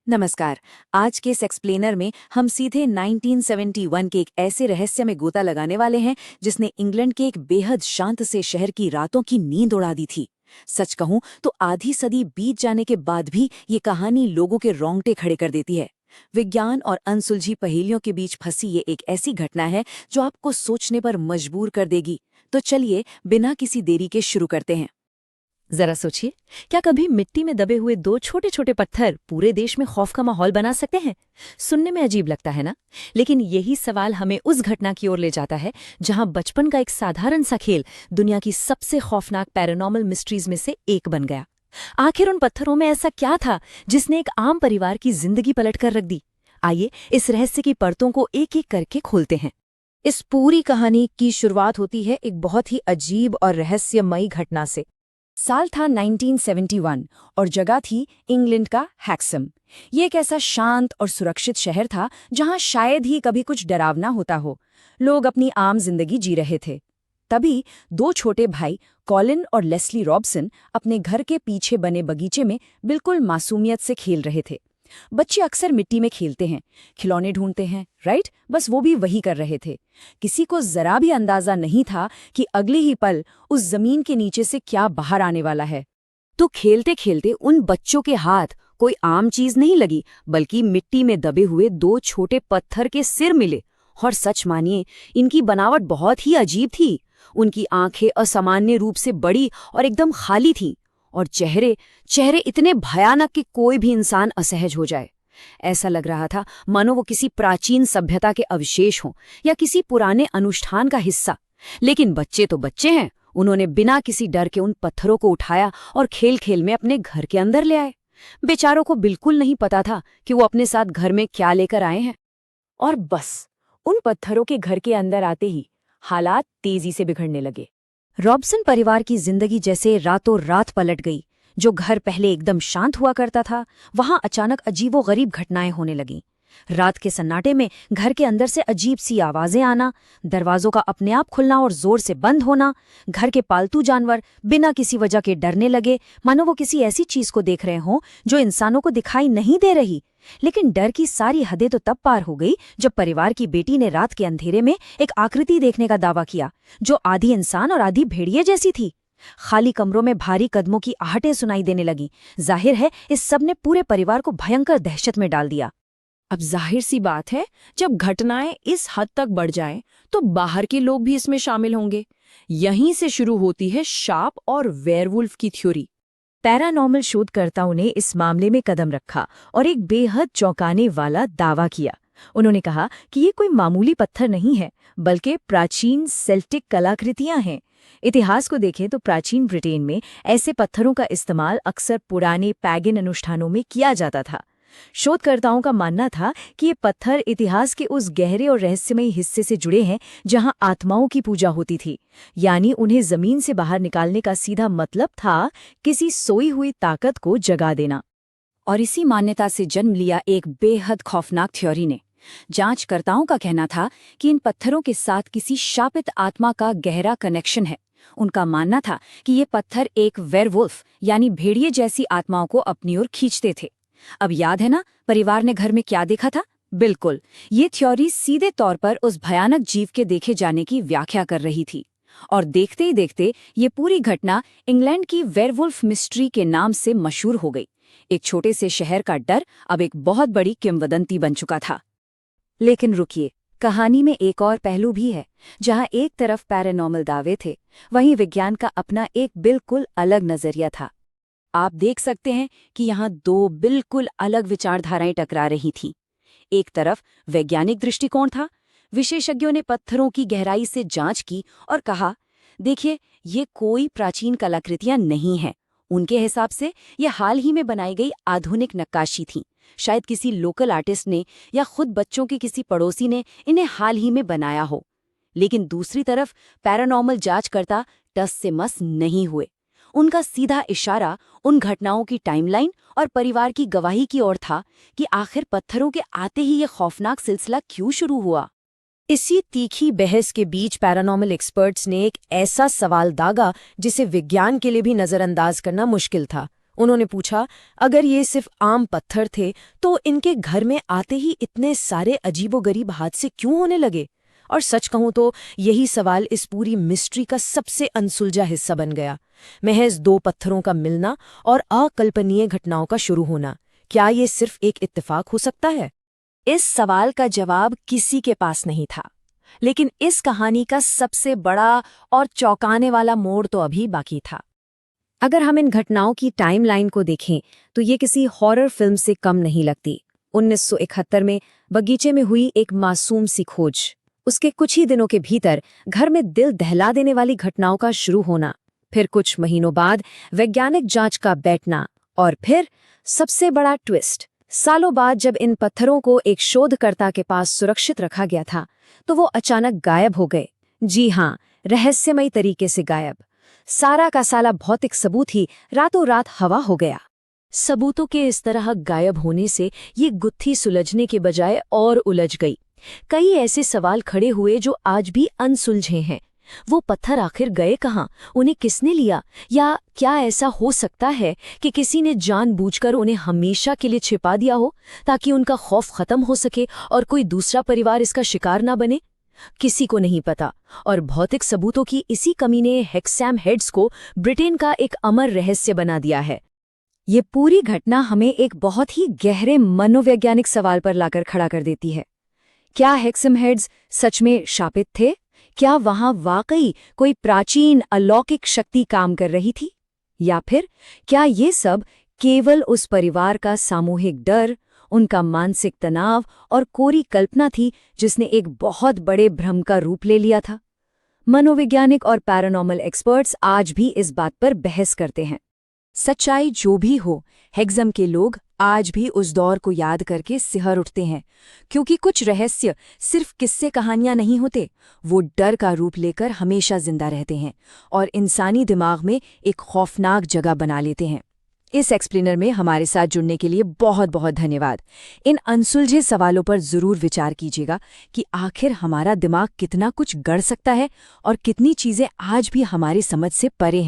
नमस्कार। आज के इस एक्सप्लेनर में हम सीधे 1971 के एक ऐसे रहस्य में गोता लगाने वाले हैं जिसने इंग्लैंड के एक बेहद शांत से शहर की रातों की नींद उड़ा दी थी। सच कहूं तो आधी सदी बीत जाने के बाद भी ये कहानी लोगों के रोंगटे खड़े कर देती है। विज्ञान और अनसुलझी पहेलियों के बीच फंसी ये एक ऐसी घटना है जो आपको सोचने पर मजबूर कर देगी। तो चलिए बिना किसी देरी के शुरू करते हैं। जरा सोचिए, क्या कभी मिट्टी में दबे हुए दो छोटे छोटे पत्थर पूरे देश में खौफ का माहौल बना सकते हैं? सुनने में अजीब लगता है ना? लेकिन यही सवाल हमें उस घटना की ओर ले जाता है जहां बचपन का एक साधारण सा खेल दुनिया की सबसे खौफनाक पैरानॉर्मल मिस्ट्रीज में से एक बन गया। आखिर उन पत्थरों में ऐसा क्या था जिसने एक आम परिवार की जिंदगी पलट कर रख दी? आइए इस रहस्य की परतों को एक एक करके खोलते हैं। इस पूरी कहानी की शुरुआत होती है एक बहुत ही अजीब और रहस्यमयी घटना से। साल था 1971 और जगह थी इंग्लैंड का हैक्सम। ये एक ऐसा शांत और सुरक्षित शहर था जहां शायद ही कभी कुछ डरावना होता हो। लोग अपनी आम जिंदगी जी रहे थे। तभी दो छोटे भाई कॉलिन और लेस्ली रॉबसन अपने घर के पीछे बने बगीचे में बिल्कुल मासूमियत से खेल रहे थे। बच्चे अक्सर मिट्टी में खेलते हैं, खिलौने ढूंढते हैं, राइट? बस वो भी वही कर रहे थे। किसी को जरा भी अंदाजा नहीं था कि अगले ही पल उस जमीन के नीचे से क्या बाहर आने वाला है। तो खेलते खेलते उन बच्चों के हाथ कोई आम चीज नहीं लगी, बल्कि मिट्टी में दबे हुए दो छोटे पत्थर के सिर मिले। और सच मानिए, इनकी बनावट बहुत ही अजीब थी। उनकी आंखें असामान्य रूप से बड़ी और एकदम खाली थीं, और चेहरे चेहरे इतने भयानक कि कोई भी इंसान असहज हो जाए। ऐसा लग रहा था मानो वो किसी प्राचीन सभ्यता के अवशेष हों या किसी पुराने अनुष्ठान का हिस्सा। लेकिन बच्चे तो बच्चे हैं, उन्होंने बिना किसी डर के उन पत्थरों को उठाया और खेल खेल में अपने घर के अंदर ले आए। बेचारों को बिल्कुल नहीं पता था कि वो अपने साथ घर में क्या लेकर आए हैं। और बस उन पत्थरों के घर के अंदर आते ही हालात तेजी से बिगड़ने लगे। रॉबसन परिवार की जिंदगी जैसे रातों रात पलट गई। जो घर पहले एकदम शांत हुआ करता था, वहां अचानक अजीबोगरीब घटनाएं होने लगीं। रात के सन्नाटे में घर के अंदर से अजीब सी आवाजें आना, दरवाजों का अपने आप खुलना और जोर से बंद होना, घर के पालतू जानवर बिना किसी वजह के डरने लगे, मानो वो किसी ऐसी चीज को देख रहे हों जो इंसानों को दिखाई नहीं दे रही। लेकिन डर की सारी हदें तो तब पार हो गई जब परिवार की बेटी ने रात के अंधेरे में एक आकृति देखने का दावा किया, जो आधी इंसान और आधी भेड़िए जैसी थी। खाली कमरों में भारी कदमों की आहटें सुनाई देने लगीं। जाहिर है इस सब ने पूरे परिवार को भयंकर दहशत में डाल दिया। अब जाहिर सी बात है, जब घटनाएं इस हद तक बढ़ जाएं, तो बाहर के लोग भी इसमें शामिल होंगे। यहीं से शुरू होती है शाप और वेयरवुल्फ की थ्योरी। पैरानॉर्मल शोधकर्ताओं ने इस मामले में कदम रखा और एक बेहद चौंकाने वाला दावा किया। उन्होंने कहा कि ये कोई मामूली पत्थर नहीं है, बल्कि प्राचीन सेल्टिक कलाकृतियां हैं। इतिहास को देखें तो प्राचीन ब्रिटेन में ऐसे पत्थरों का इस्तेमाल अक्सर पुराने पैगन अनुष्ठानों में किया जाता था। शोधकर्ताओं का मानना था कि ये पत्थर इतिहास के उस गहरे और रहस्यमयी हिस्से से जुड़े हैं जहां आत्माओं की पूजा होती थी। यानी उन्हें जमीन से बाहर निकालने का सीधा मतलब था किसी सोई हुई ताकत को जगा देना। और इसी मान्यता से जन्म लिया एक बेहद खौफनाक थ्योरी ने। जांचकर्ताओं का कहना था कि इन पत्थरों के साथ किसी शापित आत्मा का गहरा कनेक्शन है। उनका मानना था कि ये पत्थर एक वेयरवुल्फ यानी भेड़िए जैसी आत्माओं को अपनी ओर खींचते थे। अब याद है ना, परिवार ने घर में क्या देखा था? बिल्कुल, ये थ्योरी सीधे तौर पर उस भयानक जीव के देखे जाने की व्याख्या कर रही थी। और देखते ही देखते ये पूरी घटना इंग्लैंड की वेयरवुल्फ मिस्ट्री के नाम से मशहूर हो गई। एक छोटे से शहर का डर अब एक बहुत बड़ी किंवदंती बन चुका था। लेकिन रुकिए, कहानी में एक और पहलू भी है। जहां एक तरफ पैरानॉर्मल दावे थे, वहीं विज्ञान का अपना एक बिल्कुल अलग नजरिया था। आप देख सकते हैं कि यहाँ दो बिल्कुल अलग विचारधाराएं टकरा रही थीं। एक तरफ वैज्ञानिक दृष्टिकोण था। विशेषज्ञों ने पत्थरों की गहराई से जांच की और कहा, देखिए, ये कोई प्राचीन कलाकृतियां नहीं हैं। उनके हिसाब से ये हाल ही में बनाई गई आधुनिक नक्काशी थीं। शायद किसी लोकल आर्टिस्ट ने या खुद बच्चों के किसी पड़ोसी ने इन्हें हाल ही में बनाया हो। लेकिन दूसरी तरफ पैरानॉर्मल जांचकर्ता टस से मस नहीं हुए। उनका सीधा इशारा उन घटनाओं की टाइमलाइन और परिवार की गवाही की ओर था कि आखिर पत्थरों के आते ही ये खौफनाक सिलसिला क्यों शुरू हुआ। इसी तीखी बहस के बीच पैरानॉर्मल एक्सपर्ट्स ने एक ऐसा सवाल दागा जिसे विज्ञान के लिए भी नजरअंदाज करना मुश्किल था। उन्होंने पूछा, अगर ये सिर्फ आम पत्थर थे तो इनके घर में आते ही इतने सारे अजीबोगरीब हादसे क्यों होने लगे? और सच कहूं तो यही सवाल इस पूरी मिस्ट्री का सबसे अनसुलझा हिस्सा बन गया। महज दो पत्थरों का मिलना और अकल्पनीय घटनाओं का शुरू होना, क्या ये सिर्फ एक इत्तेफाक हो सकता है? इस सवाल का जवाब किसी के पास नहीं था, लेकिन इस कहानी का सबसे बड़ा और चौंकाने वाला मोड़ तो अभी बाकी था। अगर हम इन घटनाओं की टाइमलाइन को देखें तो ये किसी हॉरर फिल्म से कम नहीं लगती। 1971 में बगीचे में हुई एक मासूम सी खोज, उसके कुछ ही दिनों के भीतर घर में दिल दहला देने वाली घटनाओं का शुरू होना, फिर कुछ महीनों बाद वैज्ञानिक जांच का बैठना, और फिर सबसे बड़ा ट्विस्ट, सालों बाद जब इन पत्थरों को एक शोधकर्ता के पास सुरक्षित रखा गया था तो वो अचानक गायब हो गए। जी हाँ, रहस्यमयी तरीके से गायब। सारा का साला भौतिक सबूत ही रातों रात हवा हो गया। सबूतों के इस तरह गायब होने से ये गुत्थी सुलझने के बजाय और उलझ गई। कई ऐसे सवाल खड़े हुए जो आज भी अनसुलझे हैं। वो पत्थर आखिर गए कहाँ? उन्हें किसने लिया? या क्या ऐसा हो सकता है कि किसी ने जानबूझकर उन्हें हमेशा के लिए छिपा दिया हो ताकि उनका खौफ खत्म हो सके और कोई दूसरा परिवार इसका शिकार ना बने? किसी को नहीं पता। और भौतिक सबूतों की इसी कमी ने हेक्सैम हेड्स को ब्रिटेन का एक अमर रहस्य बना दिया है। ये पूरी घटना हमें एक बहुत ही गहरे मनोवैज्ञानिक सवाल पर लाकर खड़ा कर देती है। क्या हेक्सैम हेड्स सच में शापित थे? क्या वहां वाकई कोई प्राचीन अलौकिक शक्ति काम कर रही थी? या फिर क्या ये सब केवल उस परिवार का सामूहिक डर, उनका मानसिक तनाव और कोरी कल्पना थी जिसने एक बहुत बड़े भ्रम का रूप ले लिया था? मनोवैज्ञानिक और पैरानॉर्मल एक्सपर्ट्स आज भी इस बात पर बहस करते हैं। सच्चाई जो भी हो, हेक्सैम के लोग आज भी उस दौर को याद करके सिहर उठते हैं, क्योंकि कुछ रहस्य सिर्फ किस्से कहानियां नहीं होते, वो डर का रूप लेकर हमेशा जिंदा रहते हैं और इंसानी दिमाग में एक खौफनाक जगह बना लेते हैं। इस एक्सप्लेनर में हमारे साथ जुड़ने के लिए बहुत बहुत धन्यवाद। इन अनसुलझे सवालों पर जरूर विचार कीजिएगा कि आखिर हमारा दिमाग कितना कुछ गढ़ सकता है और कितनी चीजें आज भी हमारी समझ से परे हैं।